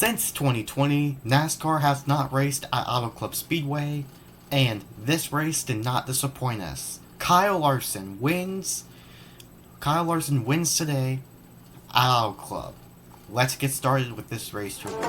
Since 2020, NASCAR has not raced at Auto Club Speedway, and this race did not disappoint us. Kyle Larson wins today at Auto Club. Let's get started with this race review.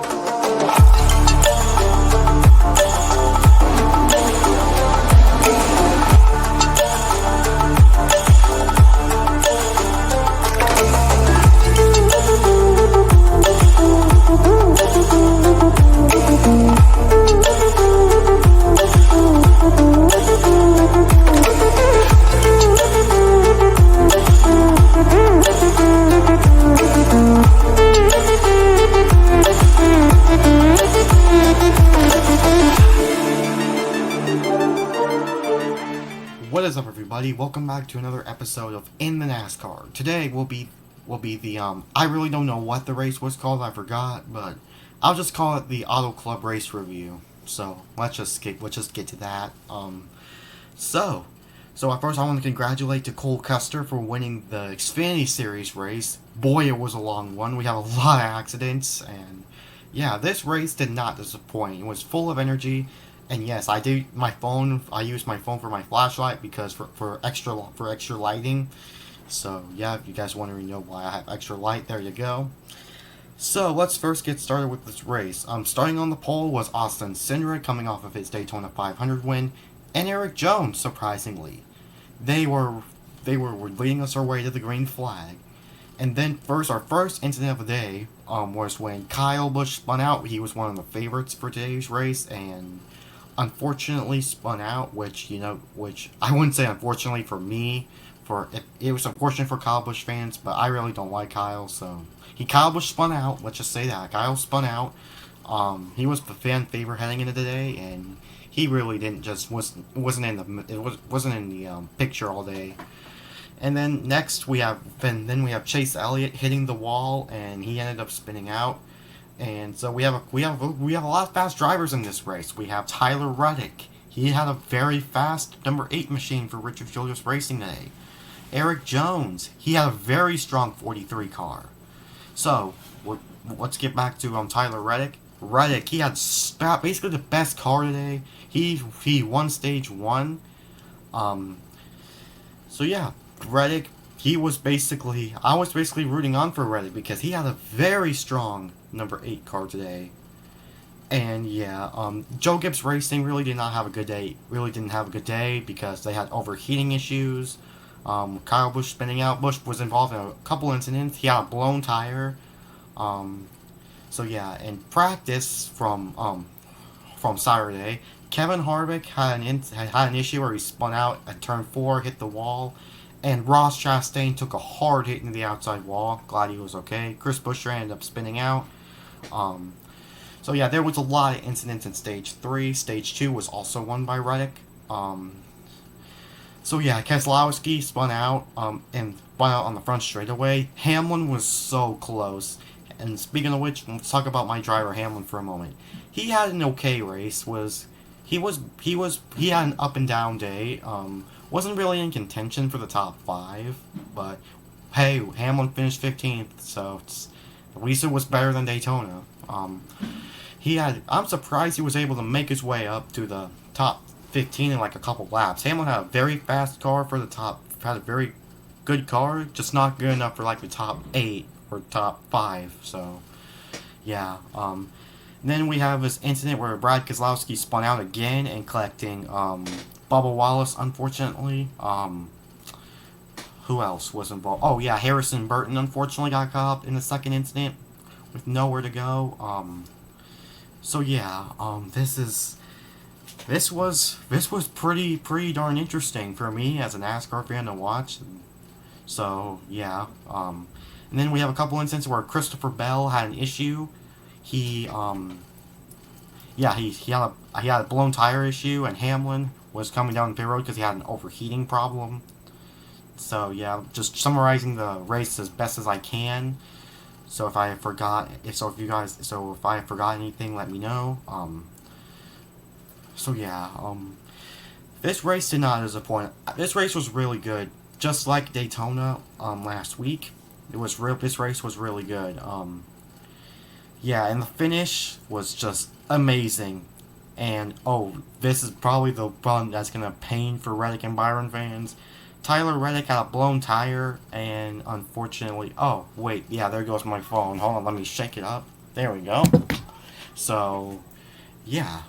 What is up, everybody? Welcome back to another episode of In the NASCAR. Today will be the I really don't know what the race was called. I forgot, but I'll just call it the Auto Club race review. So let's just get to that. So at first I want to congratulate to Cole Custer for winning the Xfinity Series race. Boy, it was a long one. We had a lot of accidents, and yeah, this race did not disappoint. It was full of energy. And yes, I used my phone for my flashlight because for extra lighting. So yeah, if you guys want to know why I have extra light, there you go. So let's first get started with this race. Starting on the pole was Austin Cindric, coming off of his Daytona 500 win, and Erik Jones. Surprisingly, they were leading us our way to the green flag. And then our first incident of the day was when Kyle Busch spun out. He was one of the favorites for today's race, and unfortunately spun out, which I wouldn't say unfortunately for me, it was unfortunate for Kyle Busch fans, but I really don't like Kyle, so Kyle Busch spun out. Let's just say that Kyle spun out. He was the fan favorite heading into the day, and he really wasn't in the picture all day. And then next we have Chase Elliott hitting the wall, and he ended up spinning out. And so we have a lot of fast drivers in this race. We have Tyler Reddick. He had a very fast number 8 machine for Richard Childress Racing today. Erik Jones, he had a very strong 43 car. So let's get back to Tyler Reddick. Reddick, he had basically the best car today. He won stage 1. So yeah, Reddick. I was basically rooting on for Reddick because he had a very strong number 8 car today. And yeah, Joe Gibbs Racing really didn't have a good day because they had overheating issues. Kyle Busch spinning out. Busch was involved in a couple incidents. He had a blown tire. So yeah, in practice from Saturday, Kevin Harvick had an issue where he spun out at turn 4, hit the wall. And Ross Chastain took a hard hit into the outside wall. Glad he was okay. Chris Buescher ended up spinning out. So yeah, there was a lot of incidents in Stage 3. Stage 2 was also won by Reddick. So yeah, Keselowski spun out and spun out on the front straightaway. Hamlin was so close. And speaking of which, let's talk about my driver Hamlin for a moment. He had an okay race. He had an up and down day. Wasn't really in contention for the top 5, but hey, Hamlin finished 15th, so at least it was better than Daytona. I'm surprised he was able to make his way up to the top 15 in like a couple laps. Hamlin had a very fast car for had a very good car, just not good enough for like the top 8 or top 5. So yeah. Then we have this incident where Brad Keselowski spun out again and collecting Bubba Wallace, unfortunately. Who else was involved? Oh yeah, Harrison Burton unfortunately got caught up in the second incident with nowhere to go. So yeah, this was pretty darn interesting for me as a NASCAR fan to watch. So yeah, and then we have a couple incidents where Christopher Bell had an issue. He had a blown tire issue, and Hamlin was coming down the pit road because he had an overheating problem. So yeah, just summarizing the race as best as I can. So if I forgot anything, let me know. So yeah, this race did not disappoint. This race was really good, just like Daytona last week. This race was really good. Yeah, and the finish was just amazing. And oh, this is probably the one that's gonna pain for Reddick and Byron fans. Tyler Reddick had a blown tire, and unfortunately, oh wait, yeah, there goes my phone. Hold on, let me shake it up. There we go. So yeah,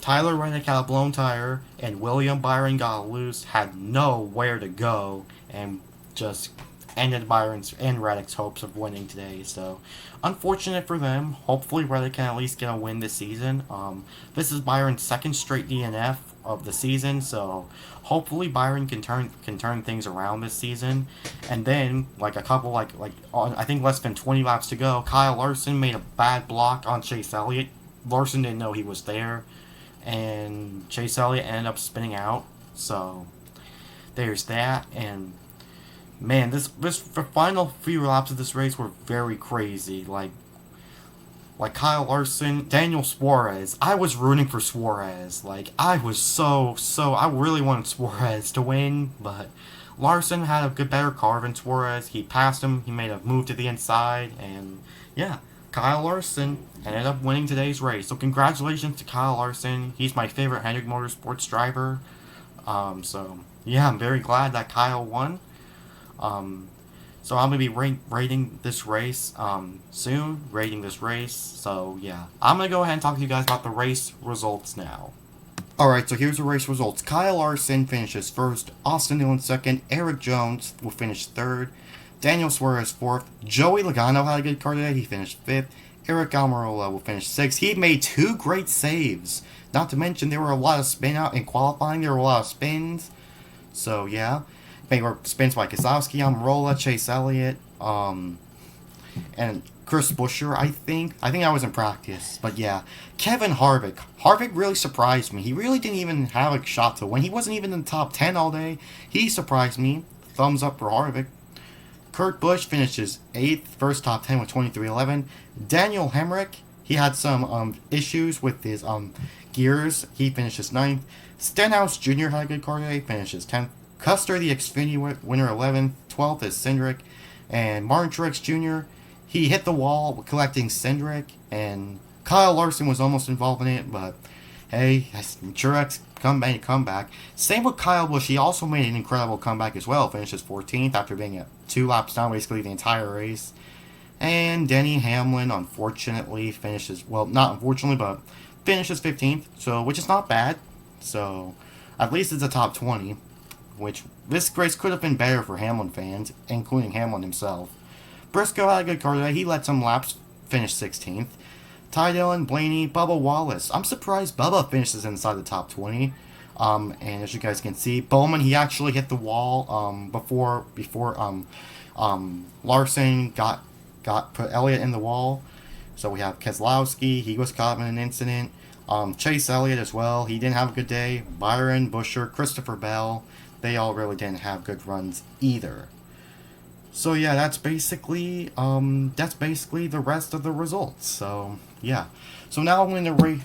Tyler Reddick had a blown tire, and William Byron got loose, had nowhere to go, and just ended Byron's and Reddick's hopes of winning today. So, unfortunate for them. Hopefully, Reddick can at least get a win this season. This is Byron's second straight DNF of the season, so hopefully Byron can turn things around this season. And then, like a couple like on, I think less than 20 laps to go, Kyle Larson made a bad block on Chase Elliott. Larson didn't know he was there, and Chase Elliott ended up spinning out. So there's that. And man, this the final few laps of this race were very crazy. Like Kyle Larson, Daniel Suarez. I was rooting for Suarez. Like I was I really wanted Suarez to win, but Larson had a good better car than Suarez. He passed him. He made a move to the inside, and yeah, Kyle Larson ended up winning today's race. So congratulations to Kyle Larson. He's my favorite Hendrick Motorsports driver. So yeah, I'm very glad that Kyle won. Um, so I'm gonna be rating this race soon. Rating this race. So yeah, I'm gonna go ahead and talk to you guys about the race results now. Alright, so here's the race results. Kyle Larson finishes first, Austin Dillon second, Eric Jones will finish third, Daniel Suarez fourth, Joey Logano had a good car today, he finished fifth, Eric Almirola will finish sixth. He made two great saves. Not to mention there were a lot of spin out in qualifying, there were a lot of spins. So yeah. They were spins by Keselowski, Almirola, Chase Elliott, and Chris Buescher, I think. I think I was in practice. But yeah, Kevin Harvick. Harvick really surprised me. He really didn't even have a shot to win. He wasn't even in the top 10 all day. He surprised me. Thumbs up for Harvick. Kurt Busch finishes 8th, first top 10 with 23.11. Daniel Hemrick, he had some issues with his gears. He finishes 9th. Stenhouse Jr. had a good car today, finishes 10th. Custer, the Xfinity winner, 11th. 12th is Cindric. And Martin Truex Jr., he hit the wall collecting Cindric. And Kyle Larson was almost involved in it, but hey, Truex made a comeback. Same with Kyle Busch. He also made an incredible comeback as well. Finishes 14th after being at 2 laps down basically the entire race. And Denny Hamlin, unfortunately, finishes, well, not unfortunately, but finishes 15th, so which is not bad. So at least it's a top 20. Which this race could have been better for Hamlin fans, including Hamlin himself. Briscoe had a good car today. He led some laps, finished 16th. Ty Dillon, Blaney, Bubba Wallace. I'm surprised Bubba finishes inside the top 20. And as you guys can see, Bowman, he actually hit the wall before Larson put Elliott in the wall. So we have Keselowski. He was caught in an incident. Chase Elliott as well. He didn't have a good day. Byron, Buescher, Christopher Bell. They all really didn't have good runs either. So yeah, that's basically the rest of the results. So yeah. So now I'm gonna rate.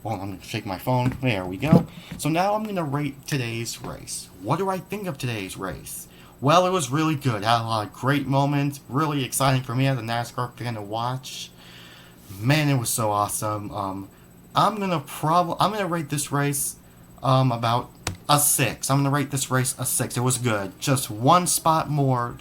Well, I'm gonna shake my phone. There we go. So now I'm gonna rate today's race. What do I think of today's race? Well, it was really good. Had a lot of great moments. Really exciting for me as a NASCAR fan to watch. Man, it was so awesome. I'm gonna rate this race about a 6. I'm going to rate this race a 6. It was good. Just one spot lower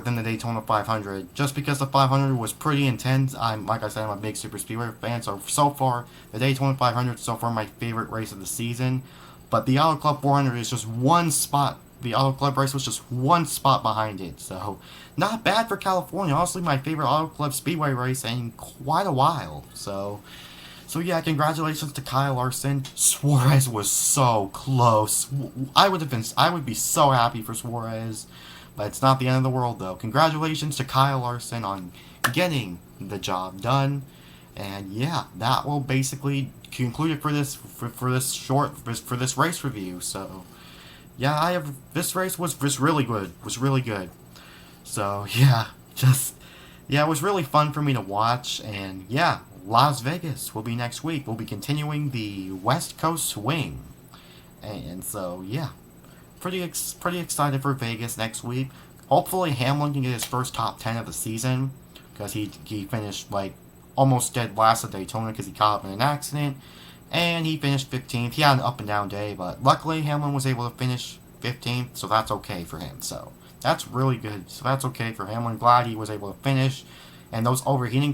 than the Daytona 500. Just because the 500 was pretty intense. Like I said, I'm a big Super Speedway fan. So far, the Daytona 500 is so far my favorite race of the season. But the Auto Club 400 is just one spot. The Auto Club race was just one spot behind it. So, not bad for California. Honestly, my favorite Auto Club Speedway race in quite a while. So yeah, congratulations to Kyle Larson. Suarez was so close. I would be so happy for Suarez, but it's not the end of the world though. Congratulations to Kyle Larson on getting the job done. And yeah, that will basically conclude it for this race review. So yeah, this race was really good. So yeah, it was really fun for me to watch. And yeah, Las Vegas will be next week. We'll be continuing the West Coast swing. And so, yeah. Pretty excited for Vegas next week. Hopefully Hamlin can get his first top 10 of the season, because he finished like almost dead last at Daytona because he caught up in an accident, and he finished 15th. He had an up and down day, but luckily Hamlin was able to finish 15th, so that's okay for him. So that's really good. So that's okay for Hamlin. Glad he was able to finish, and those overheating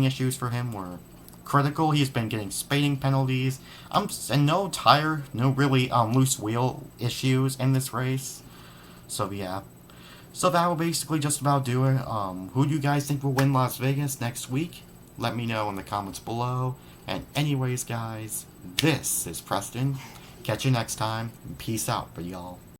issues for him were critical. He's been getting spading penalties, and no really loose wheel issues in this race. So yeah. So that will basically just about do it. Who do you guys think will win Las Vegas next week? Let me know in the comments below. And anyways, guys, this is Preston. Catch you next time. Peace out, y'all.